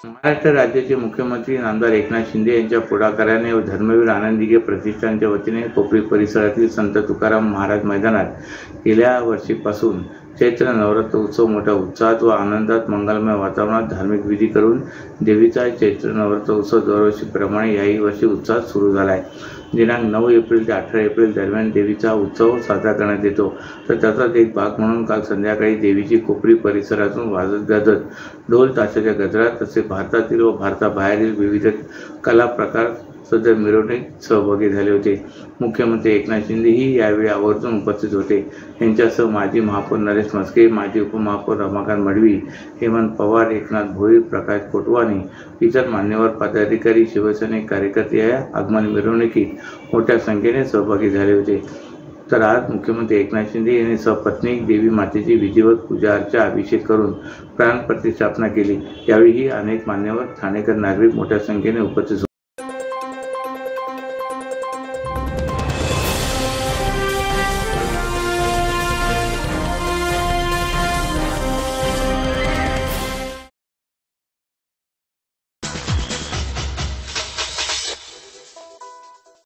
महाराष्ट्र राज्याचे मुख्यमंत्री नामदार एकनाथ शिंदे यांच्या पुढाकाराने व धर्मवीर आनंदीगे प्रतिष्ठानच्या वतीने कोपरी परिसरातील संत तुकाराम महाराज मैदानात गेल्या वर्षीपासून चैत्र नवरात्र उत्सव मोठ्या उत्साहात व आनंदात मंगलमय वातावरणात धार्मिक विधी करून देवीचा चैत्र नवरात्र उत्सव दरवर्षीप्रमाणे याही वर्षी उत्साहात सुरू झाला आहे। दिनांक 9 एप्रिल ते 18 एप्रिल दरम्यान देवीचा उत्सव साजरा करण्यात येतो। तर त्याचाच एक भाग म्हणून काल संध्याकाळी देवीची कोपरी परिसरातून वाजत गाजत ढोल ताशाच्या गजरात तसे भारतातील व भारताबाहेरील विविध कला प्रकार सदर मिरवणुकीत सहभागी झाले होते। मुख्यमंत्री एकनाथ शिंदेही यावेळी आवर्जून उपस्थित होते। त्यांच्यासह माजी महापौर नरेश म्हस्के, माजी उपमहापौर रमाकांत मडवी, हेमंत पवार, एकनाथ भोईर, प्रकाश कोटवानी, इतर मान्यवर पदाधिकारी, शिवसैनिक कार्यकर्ते या आगमन मिरवणुकीत मोठ्या संख्येने सहभागी झाले होते। तर आज मुख्यमंत्री एकनाथ शिंदे यांनी सपत्नीक देवी मातेची विधिवत पूजा अर्चा अभिषेक करून प्राण प्रतिष्ठापना केली। यावेळी अनेक मान्यवर ठाणेकर नागरिक मोठ्या संख्येने उपस्थित